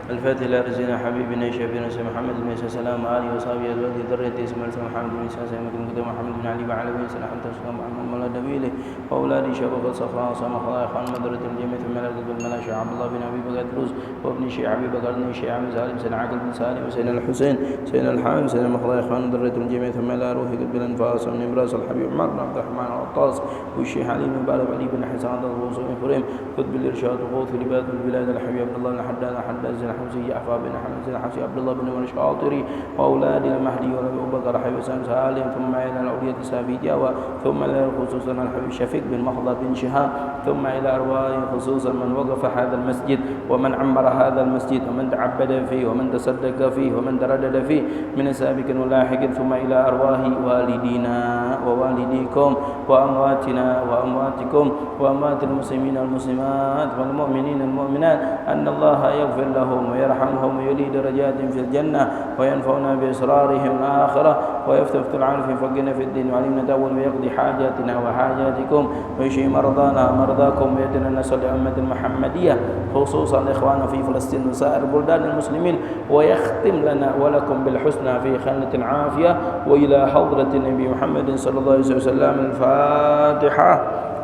الفاتح إلى رسولنا حبيبنا شفيعنا محمد بن عيسى سلام آله وصحبه أزواجه ذريته اسماعيل محمد بن عيسى سلام محمد بن علي وعلى بن سلام حتى سلام محمد مولى نبيله وأولاد شباب الصفراء صام خلائق عن مدرة الجميع ثم ملك الملاشة عبد الله بن أبي بكر الدروس وابن شيخ أبي بكر بن شيخ عبد سالم سيدنا عاقل بن سالم وسيدنا الحسين سيدنا الحامد سيدنا خلائق عن مدرة الجميع ثم لا روح قلب الأنفاس ومن إبراس الحبيب عمر بن عبد الرحمن العطاس والشيخ علي بن علي بن حسان الرسول كريم كتب الإرشاد وقوت لباد البلاد الحبيب عبد الله بن حداد حداد زين حمزي جعفر بن حمد زين حمزي عبد الله بن الشاطري وأولاد المهدي وأبي بكر حبيب سالم ثم إلى الأولياء سابي جاوى ثم إلى خصوصا الحبيب شفيق بن مخضر بن شهاب ثم إلى أرواح خصوصا من وقف هذا المسجد ومن عمر هذا المسجد ومن تعبد فيه ومن تصدق فيه ومن تردد فيه من سابق ولاحق ثم إلى أرواح والدينا ووالديكم وأمواتنا وأمواتكم وأموات المسلمين والمسلمات والمؤمنين المؤمنات أن الله يغفر لهم ويرحمهم ويلي درجات في الجنة وينفعنا بإسرارهم الآخرة ويفتح العالم في فقنا في الدين وعلمنا دول ويقضي حاجاتنا وحاجاتكم ويشفي مرضانا مرضاكم ويدنا نسأل أمة المحمدية خصوصا إخواننا في فلسطين وسائر بلدان المسلمين ويختم لنا ولكم بالحسنى في خانة العافية وإلى حضرة النبي محمد صلى الله عليه وسلم. الفاتحة.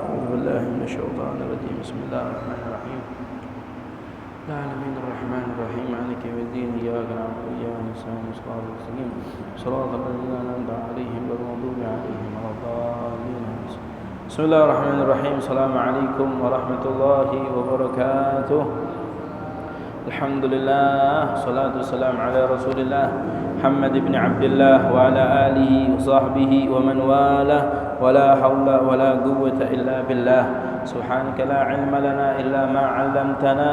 أعوذ بالله من الشيطان الرجيم. بسم الله الرحمن الرحيم. العالمين الرحمن الرحيم مالك يوم الدين إياك نعبد وإياك نستعين صراط المستقيم صراط الذين أنعمت عليهم غير المغضوب عليهم ولا الضالين. بسم الله الرحمن الرحيم. السلام عليكم ورحمة الله وبركاته. الحمد لله والصلاة والسلام على رسول الله محمد بن عبد الله وعلى آله وصحبه ومن والاه ولا حول ولا قوة إلا بالله. سبحانك لا علم لنا إلا ما علمتنا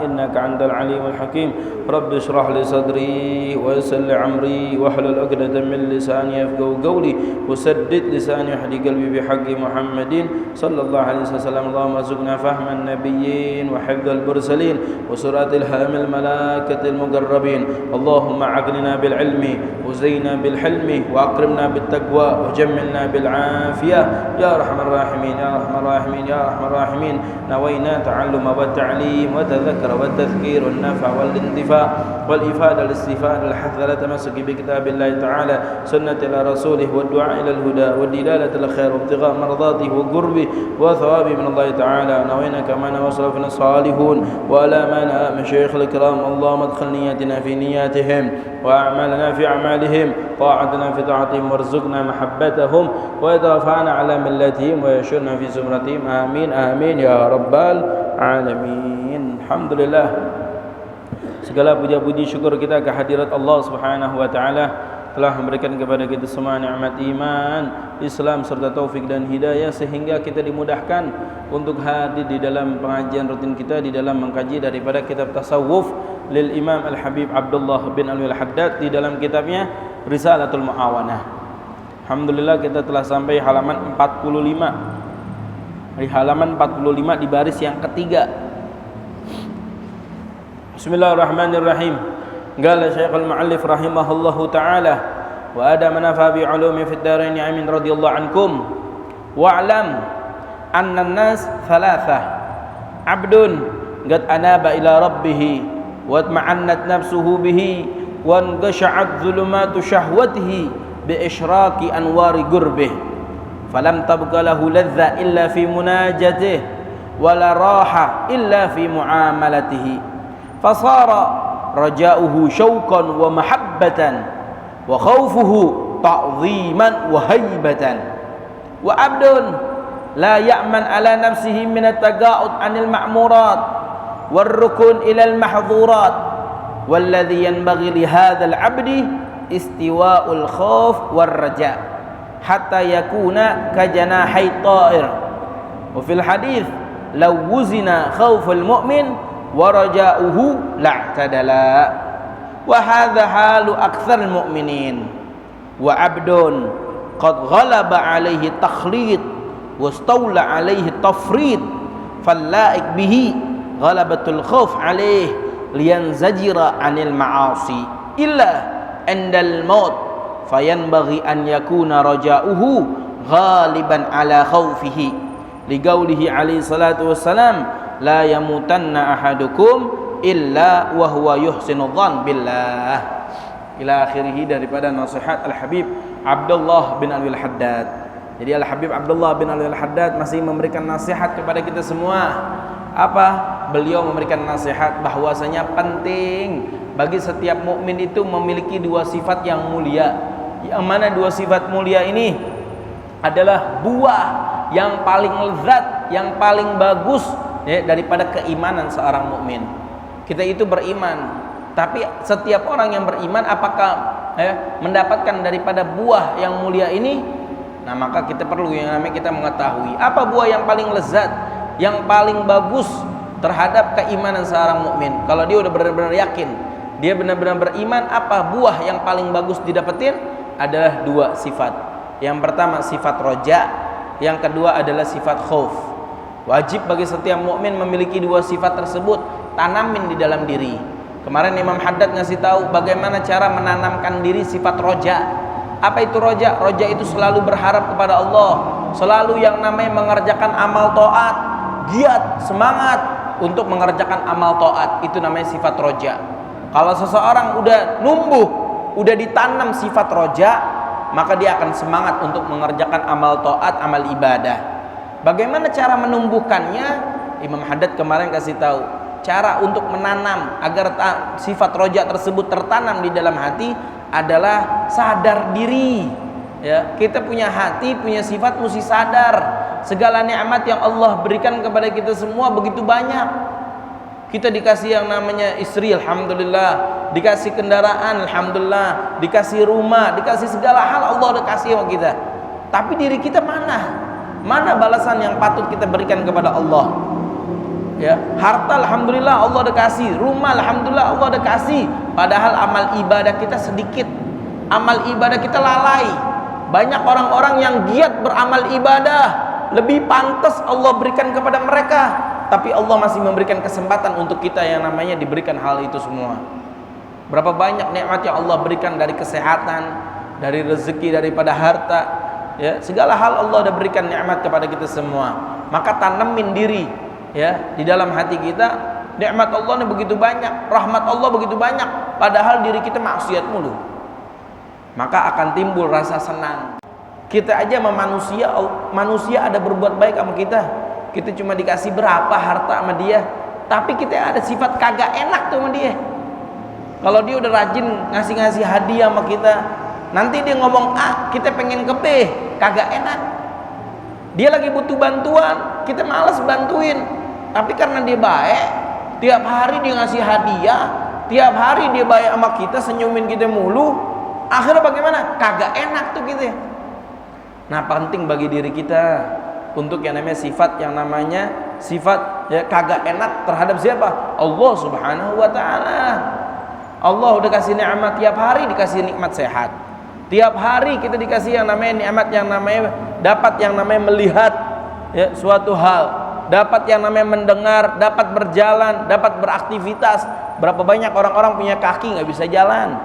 إنك أنت العليم الحكيم. رب اشرح لي صدري ويسر لي أمري واحلل عقدة من لساني يفقهوا قولي وسدد لساني واهد قلبي بحق محمد صلى الله عليه وسلم. اللهم ارزقنا فهم النبيين وحفظ المرسلين وسرعة الهام الملائكة المقربين. اللهم أعقلنا بالعلم وزينا بالحلم وأكرمنا بالتقوى وجملنا بالعافية يا أرحم الراحمين يا أرحم الراحمين يا أرحم الراحمين. نوينا تعلم والتعليم والتذكر والتذكير والنفع والاندفاع والإفادة والاستفادة الحث على التمسك بكتاب الله تعالى سنة إلى رسوله والدعاء إلى الهدى والدلالة الخير وابتغاء مرضاته وقربه وثوابه من الله تعالى. نوينا كما نوى سلفنا الصالحون وعلى ما مشايخ الكرام. اللهم ادخل نياتنا في نياتهم وأعمالنا في أعمالهم طاعتنا في طاعتهم وارزقنا محبتهم ويتوفانا على ملتهم ويشرنا في زمرتهم. آمين آمين يا رب العالمين. Alhamdulillah, segala puja-puji syukur kita kehadirat Allah Subhanahu wa taala telah memberikan kepada kita semua nikmat iman, Islam serta taufik dan hidayah sehingga kita dimudahkan untuk hadir di dalam pengajian rutin kita di dalam mengkaji daripada kitab tasawuf lil Imam Al-Habib Abdullah bin Alwi Al-Haddad di dalam kitabnya Risalatul Muawanah. Alhamdulillah kita telah sampai halaman 45. Di halaman 45 di baris yang ketiga. Bismillahirrahmanirrahim. Qala Syekhul Mu'allif rahimahullahu ta'ala wa adama nafa bi ulumi fid darain amin radhiyallahu ankum wa'lam anna an-nas thalathah abdun qad anaba ila rabbih wa atma'annat nafsuhu bihi wa anqasha'at dhulumatu shahwatihi bi ishraqi anwari gurbih falam tabqa lahu ladza illa fi munajatihi wa la raha illa fi muamalatihi fasara raja'uhu syauqan wa mahabbatan wa khawfuhu ta'ziman wa haibatan wa abdun la ya'man ala nafsihi min at-taga'ud 'anil ma'murat war rukun ila al-mahdhurat walladhi yanbaghi li hadzal 'abdi istiwa'ul khauf war raja' hatta yakuna ka janahi ta'ir wa fil hadits law wuzina khauful mu'min waraja'uhu la'tadala wa hadha halu aktsaril mu'minin wa abdun qad ghalaba alaihi takhlid wastawla alaihi tafrid fallaik bihi ghalabatul khauf alaihi liyanzajira anil ma'asi illa indal maut fayanbaghi an yakuna raja'uhu ghaliban ala khaufihi liqaulihi alaihi salatu wassalam la yamutanna ahadukum illa wa huwa yuhsinu dzan billah. Ila akhirih, daripada nasihat Al-Habib Abdullah bin Alwi Al-Haddad. Jadi Al-Habib Abdullah bin Alwi Al-Haddad masih memberikan nasihat kepada kita semua. Apa? Beliau memberikan nasihat bahwasanya penting bagi setiap mukmin itu memiliki dua sifat yang mulia. Yang mana dua sifat mulia ini adalah buah yang paling lezat, yang paling bagus ya, daripada keimanan seorang mukmin. Kita itu beriman, tapi setiap orang yang beriman apakah mendapatkan daripada buah yang mulia ini? Nah, maka kita perlu yang namanya kita mengetahui apa buah yang paling lezat, yang paling bagus terhadap keimanan seorang mukmin. Kalau dia udah benar-benar yakin, dia benar-benar beriman, apa buah yang paling bagus didapetin? Adalah dua sifat. Yang pertama sifat roja, yang kedua adalah sifat khauf. Wajib bagi setiap mukmin memiliki dua sifat tersebut, tanamin di dalam diri. Kemarin Imam Haddad ngasih tahu bagaimana cara menanamkan diri sifat roja. Apa itu roja? Roja itu selalu berharap kepada Allah, selalu yang namanya mengerjakan amal taat, giat, semangat untuk mengerjakan amal taat. Itu namanya sifat roja. Kalau seseorang udah numbuh, udah ditanam sifat roja, maka dia akan semangat untuk mengerjakan amal taat, amal ibadah. Bagaimana cara menumbuhkannya? Imam Haddad kemarin kasih tahu cara untuk menanam agar sifat roja tersebut tertanam di dalam hati adalah sadar diri. Ya, kita punya hati, punya sifat mesti sadar. Segala nikmat yang Allah berikan kepada kita semua begitu banyak. Kita dikasih yang namanya istri, alhamdulillah, dikasih kendaraan, alhamdulillah, dikasih rumah, dikasih segala hal Allah udah kasih sama kita. Tapi diri kita mana? Mana balasan yang patut kita berikan kepada Allah? Ya, harta alhamdulillah Allah udah kasih, rumah alhamdulillah Allah udah kasih. Padahal amal ibadah kita sedikit. Amal ibadah kita lalai. Banyak orang-orang yang giat beramal ibadah, lebih pantas Allah berikan kepada mereka. Tapi Allah masih memberikan kesempatan untuk kita yang namanya diberikan hal itu semua. Berapa banyak nikmat yang Allah berikan dari kesehatan, dari rezeki, daripada harta, ya, segala hal Allah sudah berikan nikmat kepada kita semua. Maka tanemin diri ya di dalam hati kita, nikmat Allah ini begitu banyak, rahmat Allah begitu banyak, padahal diri kita maksiat mulu. Maka akan timbul rasa senang. Kita aja sama manusia ada berbuat baik sama kita. Kita cuma dikasih berapa harta sama dia, tapi kita ada sifat kagak enak tuh sama dia. Kalau dia udah rajin ngasih hadiah sama kita, nanti dia ngomong A, kita pengen ke B, kagak enak. Dia lagi butuh bantuan, kita malas bantuin. Tapi karena dia baik, tiap hari dia ngasih hadiah, tiap hari dia baik sama kita, senyumin kita mulu, akhirnya bagaimana? Kagak enak tuh gitu. Nah, penting bagi diri kita untuk yang namanya sifat ya kagak enak terhadap siapa? Allah Subhanahu wa taala. Allah udah kasih nikmat, tiap hari dikasih nikmat sehat. Tiap hari kita dikasih yang namanya nikmat, yang namanya dapat yang namanya melihat ya suatu hal, dapat yang namanya mendengar, dapat berjalan, dapat beraktivitas. Berapa banyak orang-orang punya kaki nggak bisa jalan,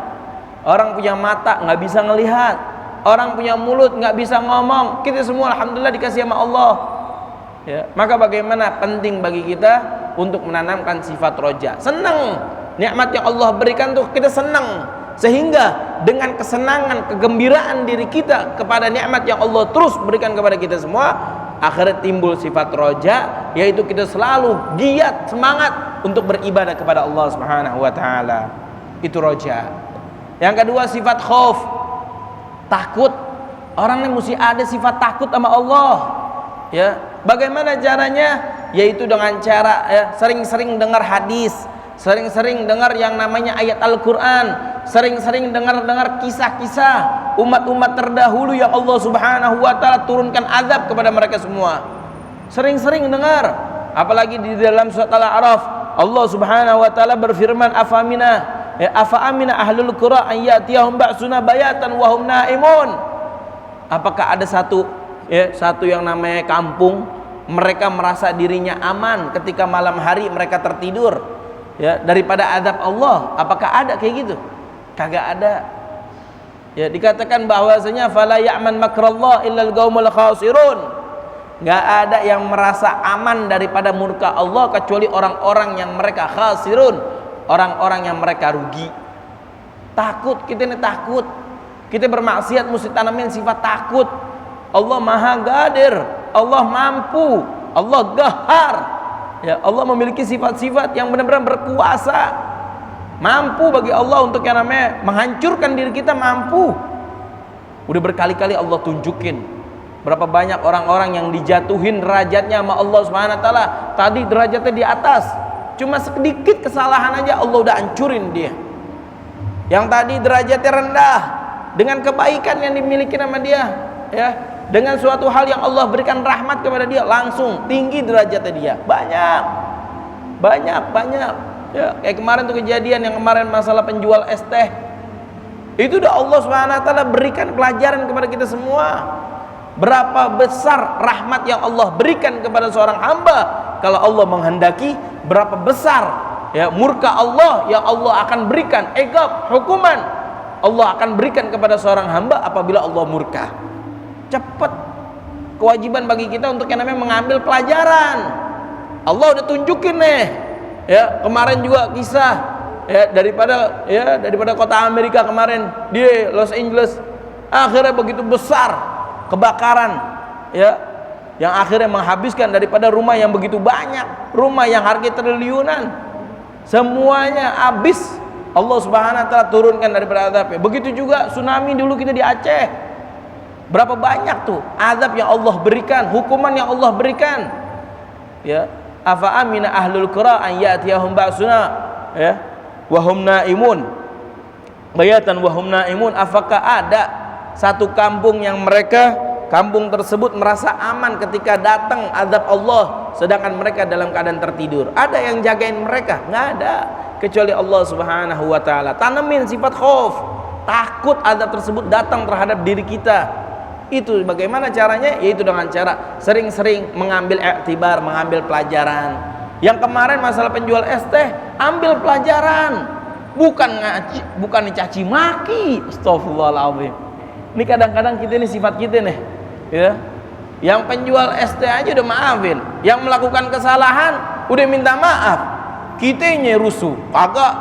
orang punya mata nggak bisa ngelihat, orang punya mulut nggak bisa ngomong. Kita semua alhamdulillah dikasih sama Allah ya. Maka bagaimana penting bagi kita untuk menanamkan sifat roja, senang nikmat yang Allah berikan tuh kita senang, sehingga dengan kesenangan, kegembiraan diri kita kepada nikmat yang Allah terus berikan kepada kita semua, akhirnya timbul sifat roja, yaitu kita selalu giat, semangat untuk beribadah kepada Allah Subhanahu wa taala. Itu roja. Yang kedua sifat khauf, takut. Orang ini mesti ada sifat takut sama Allah. Ya, bagaimana caranya? Yaitu dengan cara ya, sering-sering dengar hadis, sering-sering dengar yang namanya ayat Al-Quran, sering-sering dengar kisah-kisah umat-umat terdahulu yang Allah Subhanahu wa taala turunkan azab kepada mereka semua. Sering-sering dengar, apalagi di dalam surat Al-A'raf Allah Subhanahu wa taala berfirman, afa amina ahlul qura an ya'tiyahum ba'suna bayatan wa hum naimun. Apakah ada satu yang namanya kampung, mereka merasa dirinya aman ketika malam hari mereka tertidur ya daripada azab Allah? Apakah ada kayak gitu? Kagak ada. Ya, dikatakan bahwasanya fala ya'man makrallah illal qaumul khasirun. Nggak ada yang merasa aman daripada murka Allah kecuali orang-orang yang mereka khasirun, orang-orang yang mereka rugi. Takut, kita ini takut. Kita bermaksiat mesti tanamin sifat takut. Allah Maha Qadir, Allah mampu, Allah Qahhar. Ya, Allah memiliki sifat-sifat yang benar-benar berkuasa. Mampu bagi Allah untuk yang namanya menghancurkan diri kita, mampu. Udah berkali-kali Allah tunjukin berapa banyak orang-orang yang dijatuhin derajatnya sama Allah Subhanahu wa taala. Tadi derajatnya di atas, cuma sedikit kesalahan aja Allah udah hancurin dia. Yang tadi derajatnya rendah, dengan kebaikan yang dimiliki sama dia, ya, dengan suatu hal yang Allah berikan rahmat kepada dia, langsung tinggi derajatnya dia. Banyak. Ya, kayak kemarin tuh kejadian yang kemarin masalah penjual es teh. Itu udah Allah Subhanahu wa taala berikan pelajaran kepada kita semua. Berapa besar rahmat yang Allah berikan kepada seorang hamba kalau Allah menghendaki, berapa besar ya murka Allah yang Allah akan berikan, iqab, hukuman Allah akan berikan kepada seorang hamba apabila Allah murka. Cepat kewajiban bagi kita untuk yang namanya mengambil pelajaran. Allah udah tunjukin nih. Ya, kemarin juga kisah ya daripada kota Amerika kemarin di Los Angeles, akhirnya begitu besar kebakaran ya, yang akhirnya menghabiskan daripada rumah yang begitu banyak, rumah yang harga triliunan, semuanya habis. Allah Subhanahu wa taala turunkan daripada azab. Begitu juga tsunami dulu kita di Aceh, berapa banyak tuh azab yang Allah berikan, hukuman yang Allah berikan. Ya, afa amina ahlul qura an ya'tiyahum ba'suna ya wa hum naimun bayatan wa hum naimun. Apakah ada satu kampung yang kampung tersebut merasa aman ketika datang azab Allah sedangkan mereka dalam keadaan tertidur? Ada yang jagain mereka? Nggak ada, kecuali Allah Subhanahu wa taala. Tanamin sifat khauf, takut azab tersebut datang terhadap diri kita. Itu bagaimana caranya? Yaitu dengan cara sering-sering mengambil iktibar, mengambil pelajaran. Yang kemarin masalah penjual es teh, ambil pelajaran, bukan dicaci maki. Astagfirullahaladzim. Ini kadang-kadang kita ini sifat kita nih, ya. Yang penjual es teh aja udah maafin, yang melakukan kesalahan udah minta maaf. Kitanya rusuh, kagak,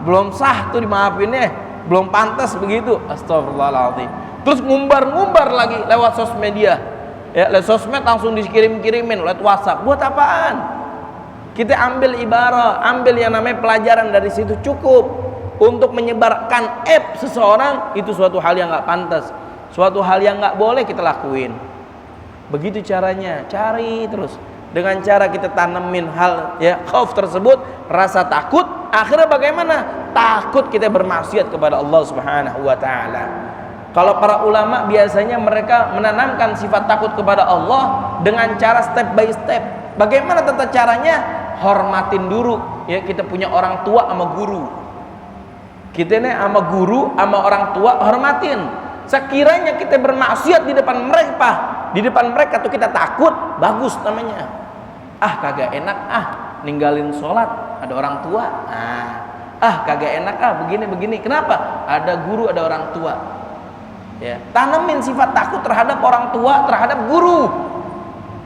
belum sah tuh dimaafinnya, belum pantas begitu. Astagfirullahaladzim. Terus ngumbar lagi lewat sosmed media, ya, lewat sosmed langsung dikirim-kirimin lewat WhatsApp. Buat apaan? Kita ambil ibarat, ambil yang namanya pelajaran dari situ, cukup. Untuk menyebarkan aib seseorang itu suatu hal yang nggak pantas, suatu hal yang nggak boleh kita lakuin. Begitu caranya, cari terus dengan cara kita tanemin hal ya khauf tersebut, rasa takut. Akhirnya bagaimana? Takut kita bermaksiat kepada Allah Subhanahu wa taala. Kalau para ulama biasanya mereka menanamkan sifat takut kepada Allah dengan cara step by step. Bagaimana tata caranya? Hormatin dulu ya, kita punya orang tua sama guru. Kita ini sama guru sama orang tua hormatin. Sekiranya kita bermaksiat di depan mereka tuh kita takut, bagus namanya. Kagak enak ninggalin sholat, ada orang tua. Kagak enak begini. Kenapa? Ada guru, ada orang tua. Ya, tanemin sifat takut terhadap orang tua, terhadap guru.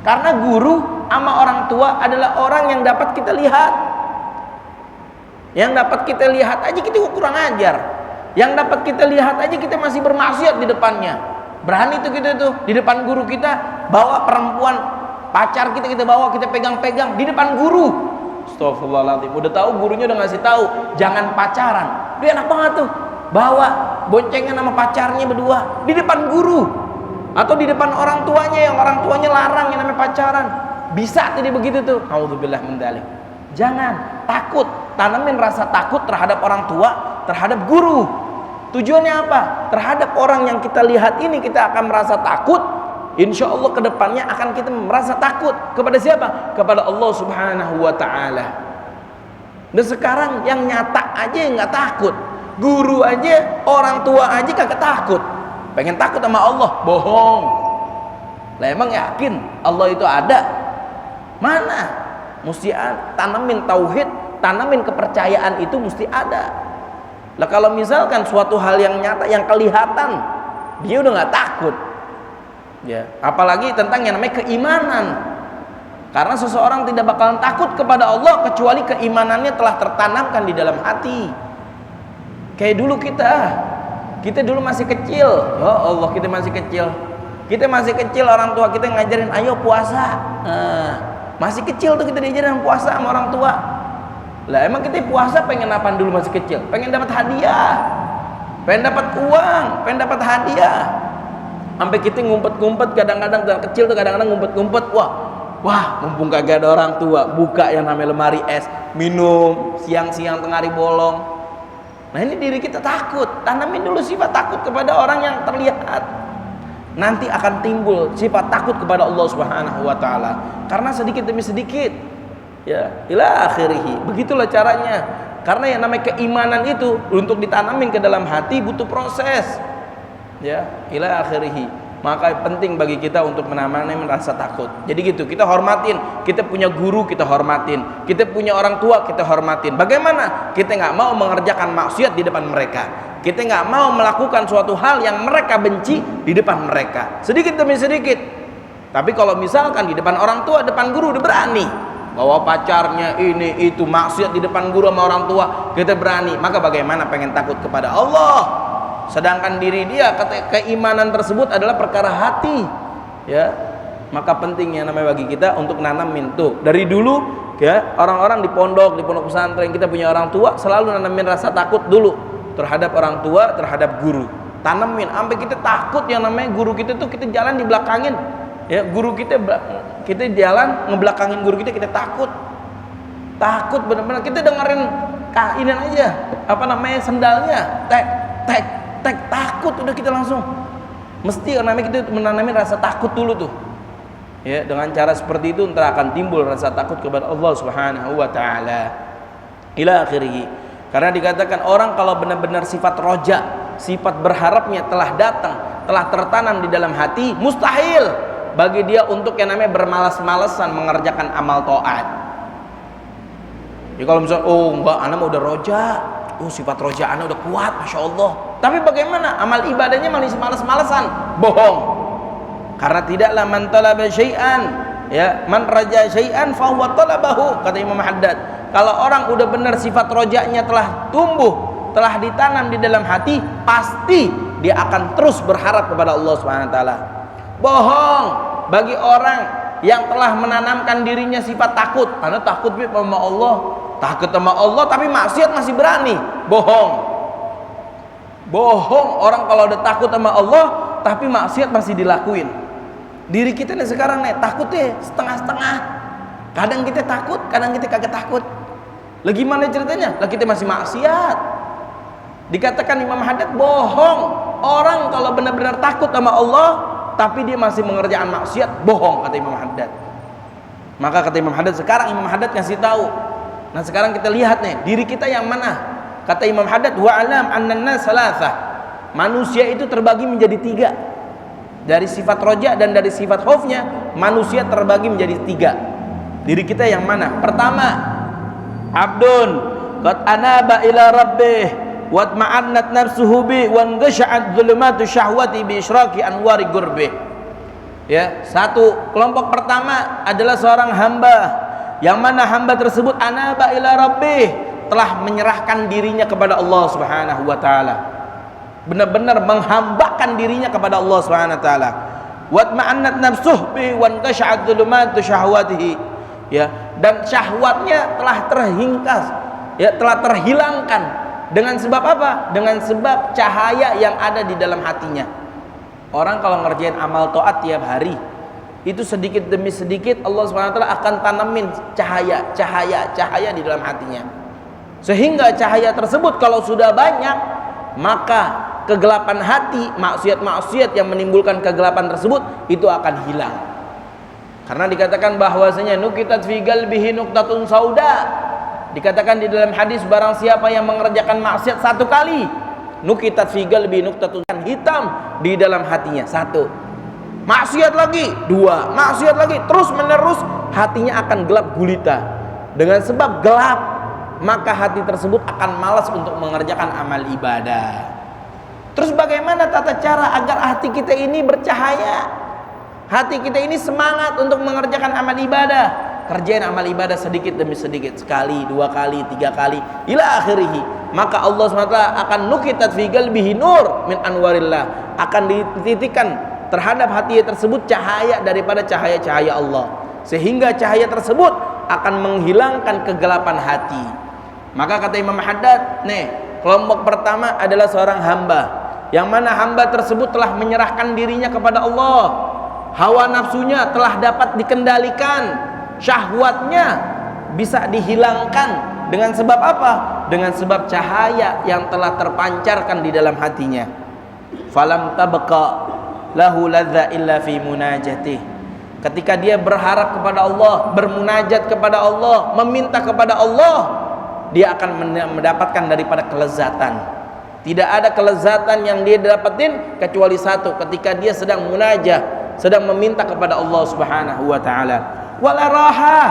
Karena guru sama orang tua adalah orang yang dapat kita lihat. Yang dapat kita lihat aja kita kurang ajar. Yang dapat kita lihat aja kita masih bermaksiat di depannya. Berani tuh kita tuh di depan guru kita bawa perempuan pacar kita bawa, kita pegang-pegang di depan guru. Astagfirullahaladzim. Udah tahu gurunya udah ngasih tahu jangan pacaran. Dia enak banget tuh. Bawa boncengan sama pacarnya berdua di depan guru atau di depan orang tuanya yang orang tuanya larang yang namanya pacaran. Bisa tadi begitu tuh. Auzubillah min dzalik. Jangan takut, tanamin rasa takut terhadap orang tua, terhadap guru. Tujuannya apa? Terhadap orang yang kita lihat ini kita akan merasa takut. Insya Allah kedepannya akan kita merasa takut kepada siapa? Kepada Allah Subhanahu wa taala. Dan sekarang yang nyata aja nggak takut. Guru aja, orang tua aja kagak takut. Pengen takut sama Allah, bohong. Lah emang yakin Allah itu ada? Mana? Mesti tanamin tauhid, tanamin kepercayaan itu mesti ada. Lah kalau misalkan suatu hal yang nyata, yang kelihatan, dia udah nggak takut. Ya, apalagi tentang yang namanya keimanan. Karena seseorang tidak bakalan takut kepada Allah kecuali keimanannya telah tertanamkan di dalam hati. Kayak dulu kita dulu masih kecil. Ya Allah, kita masih kecil. Kita masih kecil, orang tua kita ngajarin ayo puasa. Masih kecil tuh kita diajarin puasa sama orang tua. Lah emang kita puasa pengen apa dulu masih kecil? Pengen dapat hadiah, pengen dapat uang, pengen dapat hadiah. Sampai kita ngumpet-ngumpet kadang-kadang, dan kecil tuh kadang-kadang ngumpet-ngumpet. Wah, mumpung kagak ada orang tua, buka yang namanya lemari es, minum siang-siang tengah hari bolong. Nah ini diri kita takut. Tanamin dulu sifat takut kepada orang yang terlihat. Nanti akan timbul sifat takut kepada Allah Subhanahu wa taala. Karena sedikit demi sedikit, ya, ila akhirih. Begitulah caranya. Karena yang namanya keimanan itu untuk ditanamin ke dalam hati butuh proses. Ya, ila akhirih. Maka penting bagi kita untuk menanamkan rasa takut. Jadi gitu, kita hormatin. Kita punya guru, kita hormatin. Kita punya orang tua, kita hormatin. Bagaimana? Kita nggak mau mengerjakan maksiat di depan mereka. Kita nggak mau melakukan suatu hal yang mereka benci di depan mereka. Sedikit demi sedikit. Tapi kalau misalkan di depan orang tua, depan guru udah berani. Bawa pacarnya ini itu maksiat di depan guru sama orang tua, kita berani. Maka bagaimana pengen takut kepada Allah? Sedangkan diri dia, keimanan tersebut adalah perkara hati, ya. Maka pentingnya namanya bagi kita untuk nanamin tuh dari dulu, ya. Orang-orang di pondok pesantren, kita punya orang tua, selalu nanamin rasa takut dulu terhadap orang tua, terhadap guru. Tanamin sampai kita takut yang namanya guru kita tuh, kita jalan di belakangin, ya. Guru kita jalan ngebelakangin guru kita takut benar-benar. Kita dengerin kainin aja, apa namanya, sendalnya, tek takut, udah kita langsung mesti namanya kita menanami rasa takut dulu tuh, ya. Dengan cara seperti itu ntar akan timbul rasa takut kepada Allah Subhanahu wa taala ila akhirih. Karena dikatakan orang kalau benar-benar sifat roja, sifat berharapnya telah datang, telah tertanam di dalam hati, mustahil bagi dia untuk yang namanya bermalas-malasan mengerjakan amal taat. Jadi kalau misalnya, oh enggak, anak udah roja, sifat roja anak udah kuat, masya Allah. Tapi bagaimana amal ibadahnya masih malas-malasan? Bohong. Karena tidaklah man talaba syai'an, ya, man raja syai'an fa huwa talabahu, kata Imam Haddad. Kalau orang udah benar sifat rojanya telah tumbuh, telah ditanam di dalam hati, pasti dia akan terus berharap kepada Allah Subhanahu wa taala. Bohong bagi orang yang telah menanamkan dirinya sifat takut. Karena takut sama Allah, takut sama Allah tapi maksiat masih berani. Bohong orang kalau udah takut sama Allah tapi maksiat masih dilakuin. Diri kita nih sekarang nih takutnya setengah-setengah. Kadang kita takut, kadang kita kagak takut. Lah gimana ceritanya? Lah kita masih maksiat. Dikatakan Imam Haddad bohong orang kalau benar-benar takut sama Allah tapi dia masih mengerjakan maksiat, bohong, kata Imam Haddad. Maka kata Imam Haddad, sekarang Imam Haddad ngasih tahu. Nah sekarang kita lihat nih, diri kita yang mana? Kata Imam Haddad, wa alam anna salasah. Manusia itu terbagi menjadi 3. Dari sifat roja dan dari sifat khaufnya, manusia terbagi menjadi 3. Diri kita yang mana? Pertama, abdun qad anaba ila rabbih wa ma'annat nafsuhu bi wa ngasha'at dhulumatu syahwati bi isyraqi anwari gurbih. Ya, satu kelompok pertama adalah seorang hamba yang mana hamba tersebut anaba ila rabbih, telah menyerahkan dirinya kepada Allah Subhanahu wa taala. Benar-benar menghambakan dirinya kepada Allah Subhanahu wa taala. Wa ma'annat nafsuhu bi wa ngasha'at dhulumatu syahwatihi. Ya, dan syahwatnya telah terhingkas, ya, telah terhilangkan dengan sebab apa? Dengan sebab cahaya yang ada di dalam hatinya. Orang kalau ngerjain amal taat tiap hari, itu sedikit demi sedikit Allah SWT akan tanamin cahaya di dalam hatinya. Sehingga cahaya tersebut kalau sudah banyak, maka kegelapan hati, maksiat-maksiat yang menimbulkan kegelapan tersebut itu akan hilang. Karena dikatakan bahwasanya nukitat fi qalbihi nuqtatun sauda. Dikatakan di dalam hadis, barang siapa yang mengerjakan maksiat 1 kali, nukitat fi qalbi nuqtatun, hitam di dalam hatinya. 1. Maksiat lagi, 2. Maksiat lagi, terus menerus hatinya akan gelap gulita. Dengan sebab gelap, maka hati tersebut akan malas untuk mengerjakan amal ibadah. Terus bagaimana tata cara agar hati kita ini bercahaya? Hati kita ini semangat untuk mengerjakan amal ibadah. Kerjain amal ibadah sedikit demi sedikit, sekali, 2 kali, 3 kali, ila akhirih. Maka Allah SWT akan nukitat fi qalbihi nur min anwarillah, akan dititikan terhadap hati tersebut cahaya daripada cahaya-cahaya Allah, sehingga cahaya tersebut akan menghilangkan kegelapan hati. Maka kata Imam Haddad, kelompok pertama adalah seorang hamba, yang mana hamba tersebut telah menyerahkan dirinya kepada Allah. Hawa nafsunya telah dapat dikendalikan, syahwatnya bisa dihilangkan. Dengan sebab apa? Dengan sebab cahaya yang telah terpancarkan di dalam hatinya. Falam tabqa lahu ladza illa fi munajatih. Ketika dia berharap kepada Allah, bermunajat kepada Allah, meminta kepada Allah, dia akan mendapatkan daripada kelezatan. Tidak ada kelezatan yang dia dapatin kecuali satu, ketika dia sedang munajat, sedang meminta kepada Allah Subhanahu wa taala. Wala raha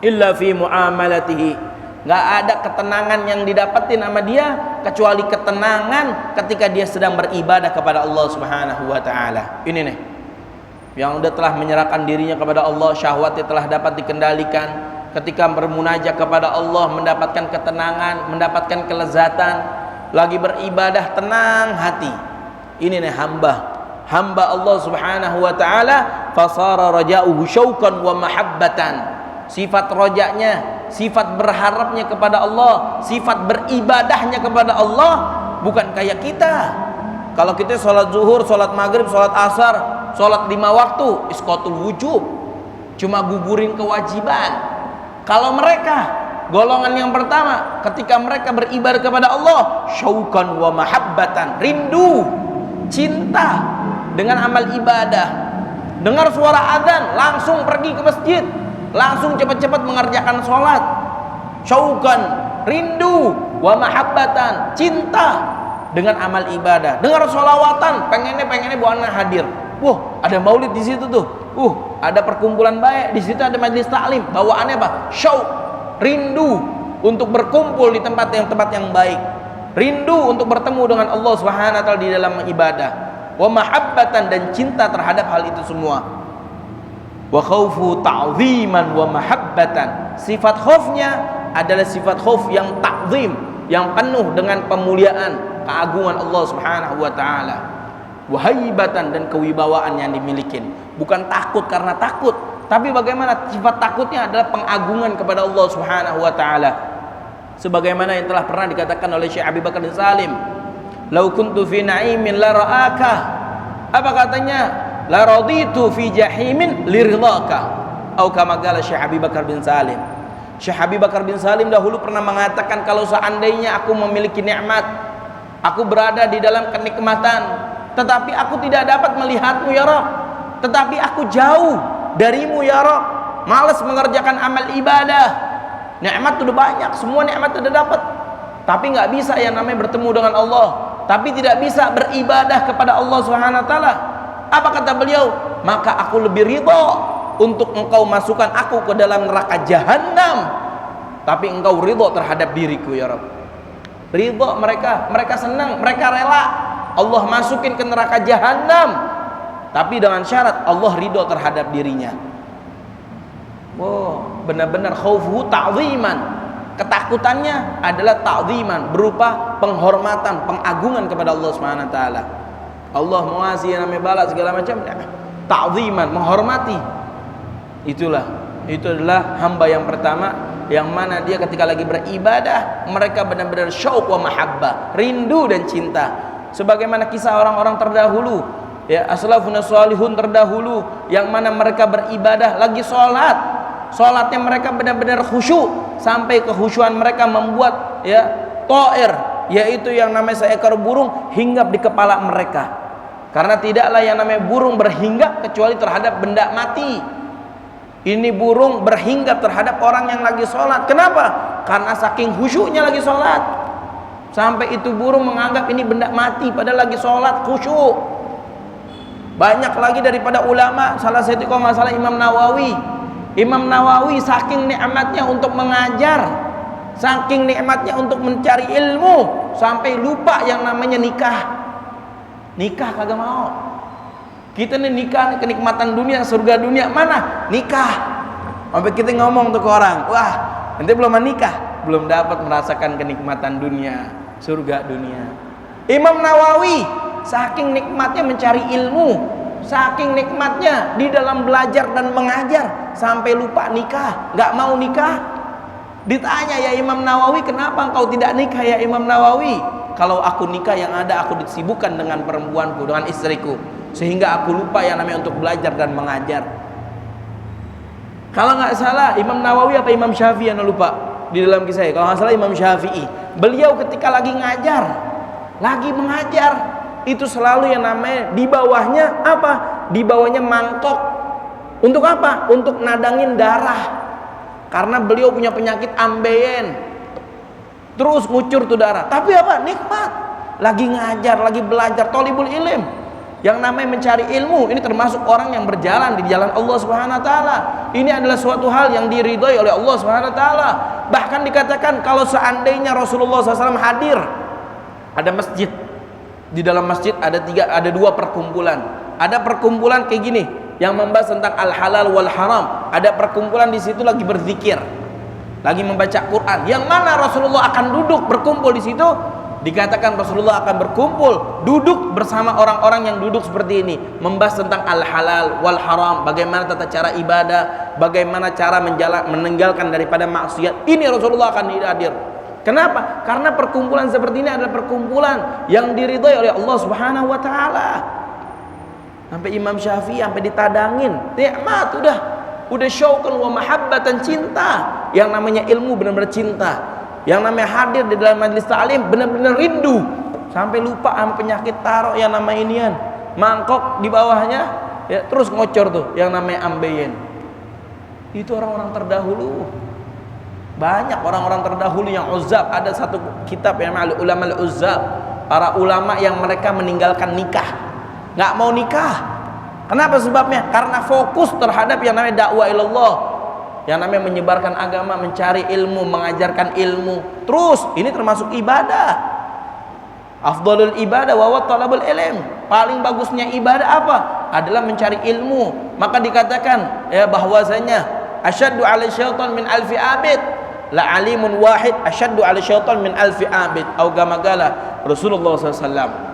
illa fi muamalatihi. Enggak ada ketenangan yang didapatin sama dia kecuali ketenangan ketika dia sedang beribadah kepada Allah Subhanahu wa taala. Ini nih, yang udah telah menyerahkan dirinya kepada Allah, syahwatnya telah dapat dikendalikan, ketika bermunajat kepada Allah mendapatkan ketenangan, mendapatkan kelezatan, lagi beribadah tenang hati. Ini nih hamba Allah Subhanahu wa taala, fasara raja'uhu syauqan wa mahabbatan. Sifat rojaknya, sifat berharapnya kepada Allah, sifat beribadahnya kepada Allah bukan kayak kita. Kalau kita sholat zuhur, sholat maghrib, sholat asar, sholat 5 waktu, isqatul wujub, cuma gugurin kewajiban. Kalau mereka, golongan yang pertama, ketika mereka beribadah kepada Allah, syauqan wa mahabbatan, rindu, cinta dengan amal ibadah. Dengar suara azan, langsung pergi ke masjid, langsung cepat-cepat mengerjakan sholat. Syauqan, rindu, wa mahabbatan, cinta dengan amal ibadah. Dengar sholawatan, pengennya bawa anak hadir. Wah, ada maulid di situ tuh. Ada perkumpulan baik di situ, ada majelis taklim. Bawaannya apa? Syauq, rindu untuk berkumpul di tempat yang baik. Rindu untuk bertemu dengan Allah Subhanahu wa taala di dalam ibadah. Wa mahabbatan, dan cinta terhadap hal itu semua. Wa khaufu ta'ziman wa mahabbatan. Sifat khaufnya adalah sifat khauf yang ta'zim, yang penuh dengan pemuliaan, keagungan Allah Subhanahu wa taala. Wa haibatan, dan kewibawaan yang dimiliki. Bukan takut karena takut, tapi bagaimana sifat takutnya adalah pengagungan kepada Allah Subhanahu wa taala. Sebagaimana yang telah pernah dikatakan oleh Syekh Abi Bakar bin Salim, "Lau kuntu fi na'imin la ra'aka." Apa katanya? La raditu fi jahimin liridhaka, atau kama qala Syekh Abi Bakar bin Salim. Syekh Abi Bakar bin Salim dahulu pernah mengatakan, kalau seandainya aku memiliki nikmat, aku berada di dalam kenikmatan, tetapi aku tidak dapat melihatmu ya Rabb, tetapi aku jauh darimu ya Rabb, malas mengerjakan amal ibadah. Nikmat sudah banyak, semua nikmat sudah dapat, tapi nggak bisa yang namanya bertemu dengan Allah, tapi tidak bisa beribadah kepada Allah Subhanahu wa taala. Apa kata beliau? Maka aku lebih ridho untuk engkau masukkan aku ke dalam neraka jahanam, tapi engkau ridho terhadap diriku ya Rabb. Ridho mereka senang, mereka rela Allah masukin ke neraka jahanam, tapi dengan syarat Allah ridho terhadap dirinya. Wow, benar-benar khaufuhu ta'ziman. Ketakutannya adalah ta'ziman, berupa penghormatan, pengagungan kepada Allah Subhanahu wa taala. Allah mau ngasih namanya balas segala macam, ta'ziman, menghormati. Itu adalah hamba yang pertama, yang mana dia ketika lagi beribadah, mereka benar-benar syauq wa mahabbah, rindu dan cinta. Sebagaimana kisah orang-orang terdahulu, ya, as-salafun salihun terdahulu, yang mana mereka beribadah lagi sholatnya mereka benar-benar khusyuk, sampai kekhusyuan mereka membuat ta'ir, yaitu yang namanya seekor burung hinggap di kepala mereka. Karena tidaklah yang namanya burung berhinggap kecuali terhadap benda mati. Ini burung berhinggap terhadap orang yang lagi sholat. Kenapa? Karena saking khusyuknya lagi sholat, sampai itu burung menganggap ini benda mati padahal lagi sholat khusyuk. Banyak lagi daripada ulama, salah satu kalau nggak salah Imam Nawawi saking nikmatnya untuk mengajar, saking nikmatnya untuk mencari ilmu, sampai lupa yang namanya nikah kagak mau. Kita nih nikah, kenikmatan dunia, surga dunia, mana? Nikah. Sampai kita ngomong tuh ke orang, wah, nanti belum menikah, belum dapat merasakan kenikmatan dunia, surga dunia. Imam Nawawi, saking nikmatnya mencari ilmu, saking nikmatnya di dalam belajar dan mengajar, sampai lupa nikah, nggak mau nikah. Ditanya, ya Imam Nawawi, kenapa engkau tidak nikah ya Imam Nawawi? Kalau aku nikah yang ada aku disibukkan dengan perempuanku, dengan istriku, sehingga aku lupa yang namanya untuk belajar dan mengajar. Kalau nggak salah Imam Nawawi apa Imam Syafi'i yang lupa di dalam kisah. Kalau nggak salah Imam Syafi'i. Beliau ketika lagi ngajar, lagi mengajar, itu selalu yang namanya di bawahnya apa? Di bawahnya mangkok. Untuk apa? Untuk nadangin darah. Karena beliau punya penyakit ambeien. Terus ngucur tuh darah. Tapi apa? Nikmat. Lagi ngajar, lagi belajar, thalibul ilm. Yang namanya mencari ilmu, ini termasuk orang yang berjalan di jalan Allah Subhanahu wa taala. Ini adalah suatu hal yang diridhoi oleh Allah Subhanahu wa taala. Bahkan dikatakan kalau seandainya Rasulullah SAW hadir, ada masjid. Di dalam masjid ada dua perkumpulan. Ada perkumpulan kayak gini yang membahas tentang al-halal wal haram. Ada perkumpulan di situ lagi berzikir, lagi membaca Quran. Yang mana Rasulullah akan duduk berkumpul di situ? Dikatakan Rasulullah akan berkumpul, duduk bersama orang-orang yang duduk seperti ini, membahas tentang al-halal wal haram, bagaimana tata cara ibadah, bagaimana cara meninggalkan daripada maksiat. Ini Rasulullah akan hadir. Kenapa? Karena perkumpulan seperti ini adalah perkumpulan yang diridhoi oleh Allah Subhanahu wa taala. Sampai Imam Syafi'i sampai ditadangin, nikmat udah syauqan wa mahabbatan, cinta. Yang namanya ilmu benar-benar cinta. Yang namanya hadir di dalam majlis ta'lim benar-benar rindu, sampai lupa sama penyakit taruh yang nama inian, mangkok di bawahnya ya, terus ngocor tuh yang namanya ambeien. Itu orang-orang terdahulu. Banyak orang-orang terdahulu yang uzab. Ada satu kitab yang namanya ulama al-uzab, para ulama yang mereka meninggalkan nikah, nggak mau nikah. Kenapa sebabnya? Karena fokus terhadap yang namanya dakwah ilallah, yang namanya menyebarkan agama, mencari ilmu, mengajarkan ilmu. Terus ini termasuk ibadah. Afdhalul ibadah wa talabul ilm. Paling bagusnya ibadah apa? Adalah mencari ilmu. Maka dikatakan ya bahwasanya asyaddu 'ala syaitan min alfi abid, la alimun wahid asyaddu 'ala syaitan min alfi abid. Atau kama qala Rasulullah SAW.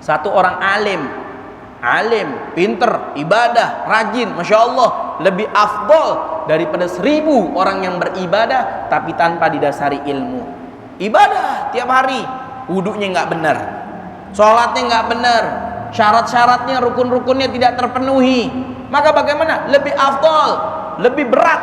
Satu orang alim, pinter, ibadah, rajin, masya Allah, lebih afdol daripada 1000 orang yang beribadah tapi tanpa didasari ilmu. Ibadah tiap hari, wudhunya nggak benar, sholatnya nggak benar, syarat-syaratnya, rukun-rukunnya tidak terpenuhi. Maka bagaimana? Lebih afdol, lebih berat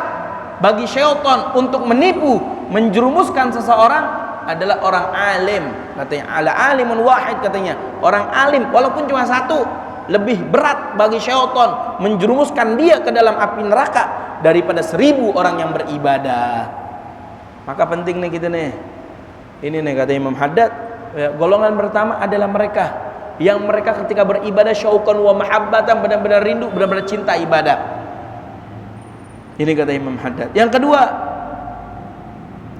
bagi syaitan untuk menipu, menjerumuskan seseorang adalah orang alim. Katanya ala alimun wahid, katanya orang alim walaupun cuma satu, lebih berat bagi syaitan menjerumuskan dia ke dalam api neraka daripada 1000 orang yang beribadah. Maka penting nih kita nih, ini nih kata Imam Haddad ya, golongan pertama adalah mereka yang mereka ketika beribadah syauqan wa mahabbatan, benar-benar rindu, benar-benar cinta ibadah. Ini kata Imam Haddad. Yang kedua,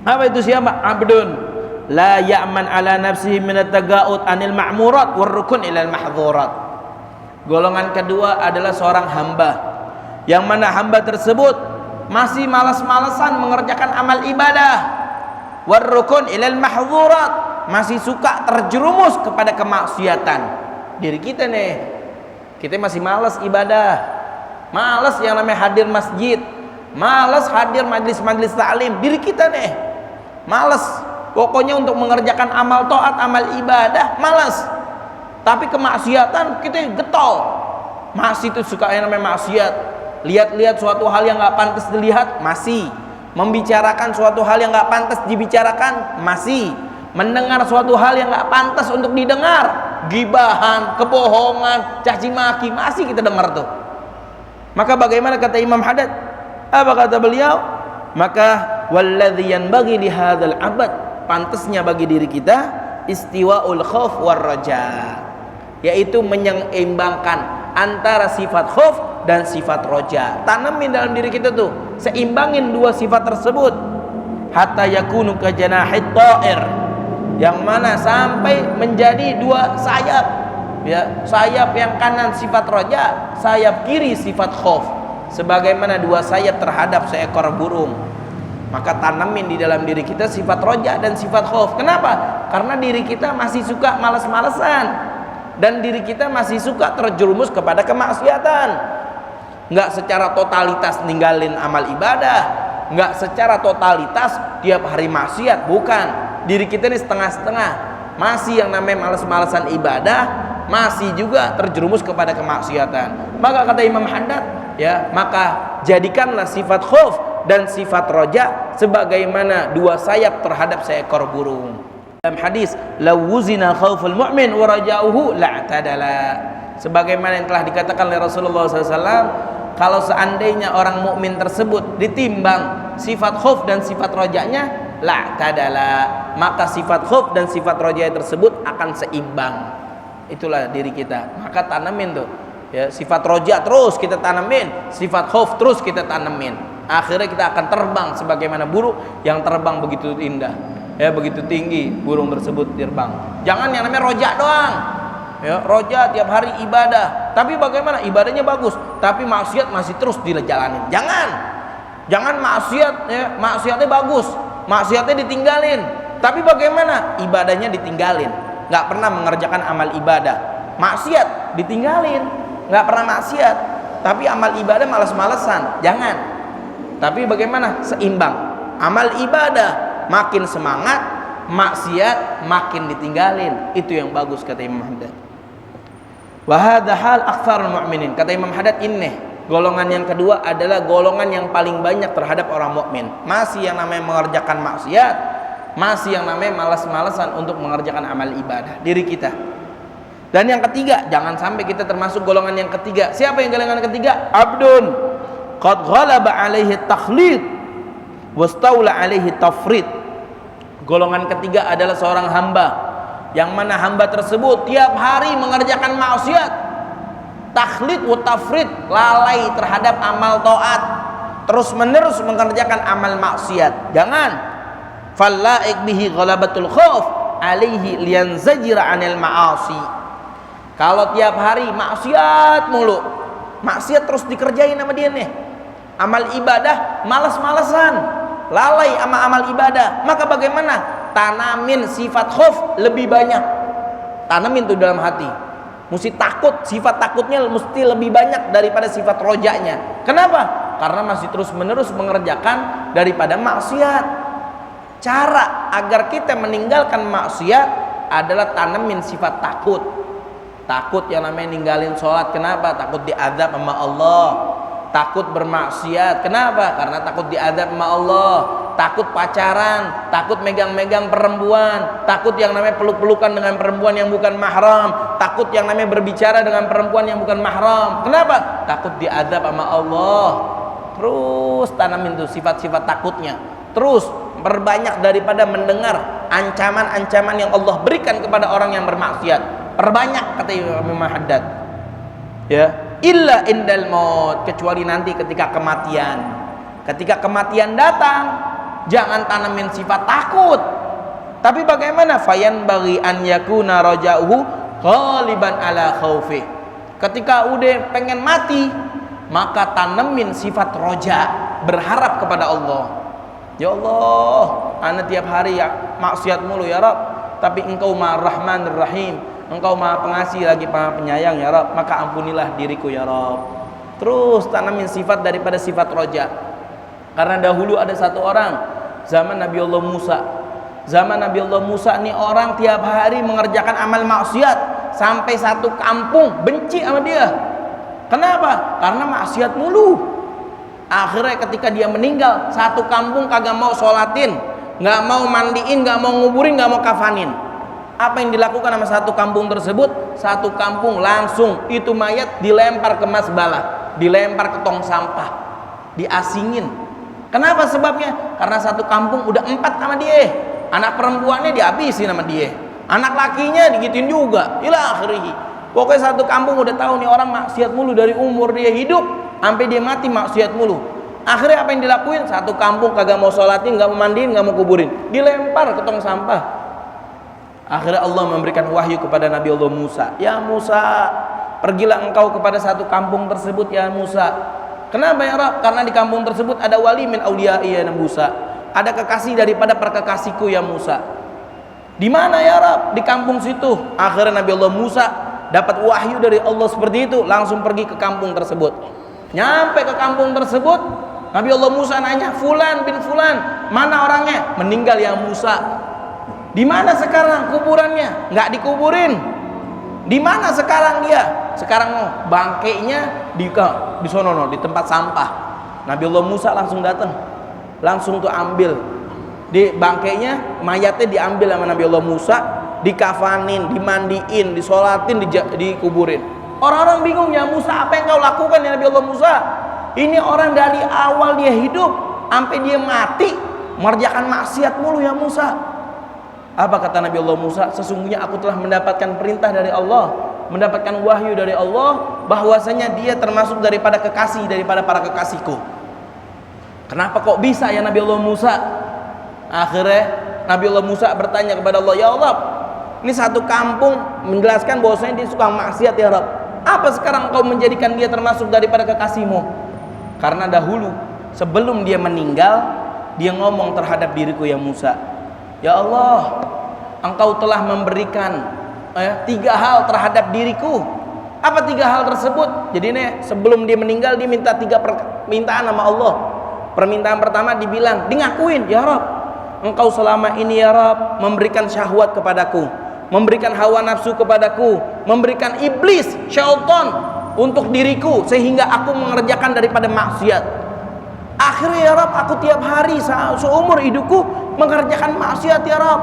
apa itu siapa? Abdun la ya'man ala nafsihi min at-taga'ud anil ma'murat war rukun ila al-mahdhurat. Golongan kedua adalah seorang hamba, yang mana hamba tersebut masih malas-malasan mengerjakan amal ibadah, warrukun ilal mahdzurat, masih suka terjerumus kepada kemaksiatan. Diri kita nih, kita masih malas ibadah, malas yang namanya hadir masjid, malas hadir majlis-majlis ta'lim. Diri kita nih malas, pokoknya untuk mengerjakan amal taat, amal ibadah malas. Tapi kemaksiatan kita getol, masih itu suka yang namanya maksiat. Lihat-lihat suatu hal yang nggak pantas dilihat, masih membicarakan suatu hal yang nggak pantas dibicarakan, masih mendengar suatu hal yang nggak pantas untuk didengar, gibahan, kebohongan, caci maki, masih kita dengar tuh. Maka bagaimana kata Imam Haddad? Apa kata beliau? Maka walladzi yanbaghi li hadzal abad, pantasnya bagi diri kita istiwaul khauf war raja, yaitu menyeimbangkan antara sifat khauf dan sifat roja. Tanamin dalam diri kita tuh, seimbangin dua sifat tersebut, hatta yakunu ka janahit ta'ir, yang mana sampai menjadi dua sayap. ya, sayap yang kanan sifat roja, sayap kiri sifat khauf, sebagaimana dua sayap terhadap seekor burung. Maka tanamin di dalam diri kita sifat roja dan sifat khauf. Kenapa? Karena diri kita masih suka malas-malesan dan diri kita masih suka terjerumus kepada kemaksiatan. Nggak secara totalitas ninggalin amal ibadah, nggak secara totalitas tiap hari maksiat, bukan. Diri kita ini setengah-setengah, masih yang namanya malas-malesan ibadah, masih juga terjerumus kepada kemaksiatan. Maka kata Imam Haddad, ya, maka jadikanlah sifat khauf dan sifat roja sebagaimana dua sayap terhadap seekor burung. Dalam hadis, lawuzina khauful mu'min wa raja'uhu la'tadala, sebagaimana yang telah dikatakan oleh Rasulullah SAW, kalau seandainya orang mukmin tersebut ditimbang sifat khauf dan sifat rojanya, la'tadala, maka sifat khauf dan sifat roja tersebut akan seimbang. Itulah diri kita. Maka tanamin tuh, ya, sifat roja terus kita tanamin, sifat khauf terus kita tanamin. Akhirnya kita akan terbang sebagaimana burung yang terbang begitu indah, ya, begitu tinggi burung tersebut terbang. Jangan yang namanya roja doang, ya, roja tiap hari ibadah, tapi bagaimana ibadahnya bagus tapi maksiat masih terus dijalanin. Jangan maksiat, ya, maksiatnya bagus, maksiatnya ditinggalin, tapi bagaimana ibadahnya ditinggalin, nggak pernah mengerjakan amal ibadah. Maksiat ditinggalin, nggak pernah maksiat, tapi amal ibadah malas-malesan. Jangan, tapi bagaimana seimbang, amal ibadah makin semangat, maksiat makin ditinggalin. Itu yang bagus kata Imam Haddad. Wa hadza hal aktsarul mu'minin, kata Imam Haddad, ini golongan yang kedua adalah golongan yang paling banyak terhadap orang mukmin. Masih yang namanya mengerjakan maksiat, masih yang namanya malas-malesan untuk mengerjakan amal ibadah diri kita. Dan yang ketiga, jangan sampai kita termasuk golongan yang ketiga. Siapa yang golongan ketiga? Abdun qad ghalaba alaihi takhlid wastaula alaihi tafrid. Golongan ketiga adalah seorang hamba yang mana hamba tersebut tiap hari mengerjakan maksiat, takhlid wa tafrid, lalai terhadap amal taat, terus menerus mengerjakan amal maksiat. Jangan. Fallaik bihi ghalabatul khauf alaihi liyanzajira anil ma'asi. Kalau tiap hari maksiat mulu, maksiat terus dikerjain sama dia nih, amal ibadah malas-malesan, lalai sama amal ibadah, maka bagaimana? Tanamin sifat khauf lebih banyak, tanamin tuh dalam hati. Mesti takut, sifat takutnya mesti lebih banyak daripada sifat rojanya. Kenapa? Karena masih terus menerus mengerjakan daripada maksiat. Cara agar kita meninggalkan maksiat adalah tanamin sifat takut. Takut yang namanya ninggalin sholat. Kenapa? Takut diazab sama Allah. Takut bermaksiat. Kenapa? Karena takut diazab sama Allah. Takut pacaran, takut megang-megang perempuan, takut yang namanya peluk-pelukan dengan perempuan yang bukan mahram, takut yang namanya berbicara dengan perempuan yang bukan mahram. Kenapa? Takut diazab sama Allah. Terus tanamin tuh sifat-sifat takutnya. Terus perbanyak daripada mendengar ancaman-ancaman yang Allah berikan kepada orang yang bermaksiat. Perbanyak, kata Imam Haddad. Ya, illa indal maut, kecuali nanti ketika kematian. Ketika kematian datang, jangan tanamin sifat takut. Tapi bagaimana? Fayan bagi an yakuna raja'uhu ghaliban ala khaufi. Ketika udah pengen mati, maka tanemin sifat roja, berharap kepada Allah. Ya Allah, ana tiap hari ya maksiat mulu ya Rabb, tapi Engkau Maha Rahmanir Rahim, Engkau Maha Pengasih lagi Maha Penyayang ya Rabb, maka ampunilah diriku ya Rabb. Terus tanamin sifat daripada sifat roja. Karena dahulu ada satu orang zaman Nabi Allah Musa. Zaman Nabi Allah Musa ini orang tiap hari mengerjakan amal maksiat sampai satu kampung benci sama dia. Kenapa? Karena maksiat mulu. Akhirnya ketika dia meninggal, satu kampung kagak mau sholatin, nggak mau mandiin, nggak mau nguburin, nggak mau kafanin. Apa yang dilakukan sama satu kampung tersebut? Satu kampung langsung itu mayat dilempar ke mazbalah, dilempar ke tong sampah, diasingin. Kenapa sebabnya? Karena satu kampung udah 4 sama dia. Anak perempuannya dihabisin sama dia, anak lakinya digituin juga. Ila akhirih. Pokoknya satu kampung udah tahu nih orang maksiat mulu dari umur dia hidup sampai dia mati maksiat mulu. Akhirnya apa yang dilakuin? Satu kampung kagak mau sholatin, nggak mau mandiin, nggak mau kuburin, dilempar ke tong sampah. Akhirnya Allah memberikan wahyu kepada Nabi Allah Musa. Ya Musa, pergilah engkau kepada satu kampung tersebut ya Musa. Kenapa ya Rabb? Karena di kampung tersebut ada wali min auliya'i ya Musa. Ada kekasih daripada perkekasihku ya Musa. Di mana ya Rabb? Di kampung situ. Akhirnya Nabi Allah Musa dapat wahyu dari Allah seperti itu, langsung pergi ke kampung tersebut. Nyampe ke kampung tersebut, Nabi Allah Musa nanya, "Fulan bin Fulan, mana orangnya?" Meninggal ya Musa. Di mana sekarang kuburannya? Nggak dikuburin. Di mana sekarang dia? Sekarang bangkainya di sono, di tempat sampah. Nabi Allah Musa langsung datang, langsung tuh ambil di bangkainya, mayatnya diambil sama Nabi Allah Musa, dikafanin, dimandiin, disolatin, dikuburin. Orang-orang bingung, ya Musa, apa yang kau lakukan ya Nabi Allah Musa? Ini orang dari awal dia hidup sampai dia mati mengerjakan maksiat mulu ya Musa. Apa kata Nabi Allah Musa? Sesungguhnya aku telah mendapatkan perintah dari Allah, mendapatkan wahyu dari Allah, bahwasanya dia termasuk daripada kekasih daripada para kekasihku. Kenapa kok bisa ya Nabi Allah Musa? Akhirnya Nabi Allah Musa bertanya kepada Allah, "Ya Allah, ini satu kampung menjelaskan bahwasanya dia suka maksiat ya Rabb. Apa sekarang kau menjadikan dia termasuk daripada kekasihmu?" Karena dahulu sebelum dia meninggal, dia ngomong terhadap diriku ya Musa, "Ya Allah, engkau telah memberikan 3 hal terhadap diriku." Apa 3 hal tersebut? Jadi ini sebelum dia meninggal, dia minta 3 permintaan sama Allah. Permintaan pertama dibilang, ngakuin, "Ya Rabb, engkau selama ini ya Rabb memberikan syahwat kepadaku, memberikan hawa nafsu kepadaku, memberikan iblis, syaitan untuk diriku, sehingga aku mengerjakan daripada maksiat. Akhirnya ya Rabb, aku tiap hari seumur hidupku mengerjakan maksiat ya Rabb.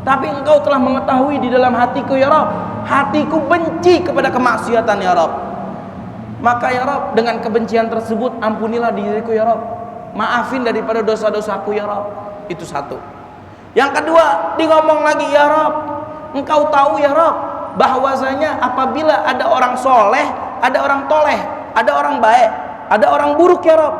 Tapi engkau telah mengetahui di dalam hatiku ya Rabb, hatiku benci kepada kemaksiatan ya Rabb. Maka ya Rabb, dengan kebencian tersebut ampunilah diriku ya Rabb, maafin daripada dosa-dosaku ya Rabb." Itu satu. Yang kedua, dia ngomong lagi, "Ya Rabb, engkau tahu ya Rabb, bahwasanya apabila ada orang soleh, ada orang toleh, ada orang baik, ada orang buruk ya Rabb,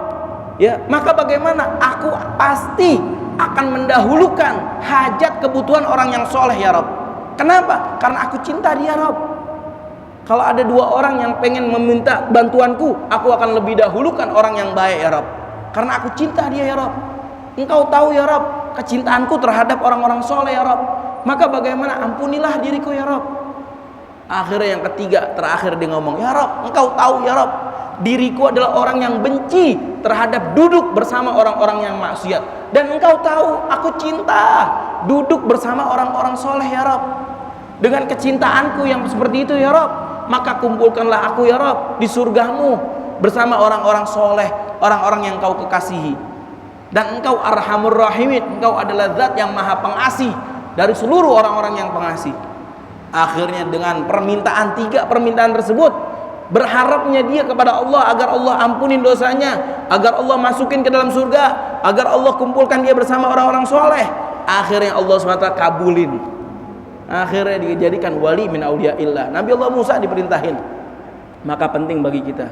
ya, maka bagaimana aku pasti akan mendahulukan hajat kebutuhan orang yang soleh ya Rabb. Kenapa? Karena aku cinta dia Rabb. Kalau ada 2 orang yang pengen meminta bantuanku, aku akan lebih dahulukan orang yang baik ya Rabb, karena aku cinta dia ya Rabb. Engkau tahu ya Rabb kecintaanku terhadap orang-orang soleh ya Rabb, maka bagaimana, ampunilah diriku ya Rabb." Akhirnya yang ketiga, terakhir dia ngomong, "Ya Rabb, engkau tahu ya Rabb, diriku adalah orang yang benci terhadap duduk bersama orang-orang yang maksiat, dan engkau tahu aku cinta duduk bersama orang-orang soleh ya Rabb. Dengan kecintaanku yang seperti itu ya Rabb, maka kumpulkanlah aku ya Rabb di surgamu bersama orang-orang soleh, orang-orang yang kau kekasihi. Dan engkau arhamur rahimin, engkau adalah zat yang maha pengasih dari seluruh orang-orang yang pengasih." Akhirnya dengan permintaan 3 permintaan tersebut, berharapnya dia kepada Allah agar Allah ampunin dosanya, agar Allah masukin ke dalam surga, agar Allah kumpulkan dia bersama orang-orang soleh. Akhirnya Allah SWT kabulin. Akhirnya dijadikan wali min auliyaillah. Nabi Allah Musa diperintahin. Maka penting bagi kita,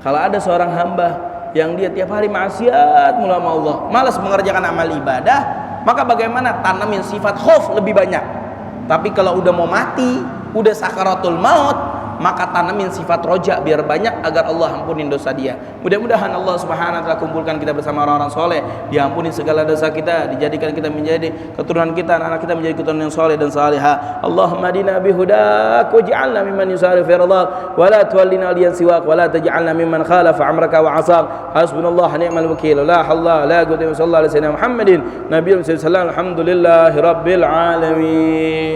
kalau ada seorang hamba yang dia tiap hari maksiat mulu sama Allah, malas mengerjakan amal ibadah, maka bagaimana, tanamin sifat khauf lebih banyak. Tapi kalau udah mau mati, udah sakaratul maut, maka tanamin sifat roja biar banyak, agar Allah ampunin dosa dia. Mudah-mudahan Allah Subhanahu wa taala kumpulkan kita bersama orang-orang soleh, diampuni segala dosa kita, dijadikan kita menjadi keturunan kita, anak kita menjadi keturunan yang soleh dan salihah. Allahumma dina bihudak waj'alna mimman yusari fi ridhak wa la tuwallina liyan siwak wa la taj'alna mimman khalafa amraka wa 'asak. Hasbunallahu ni'mal wakeel. La haula la quwwata illa billah. Sallallahu alaihi wasallam Muhammadin nabiyyin sallallahu alhamdulillahi rabbil alamin.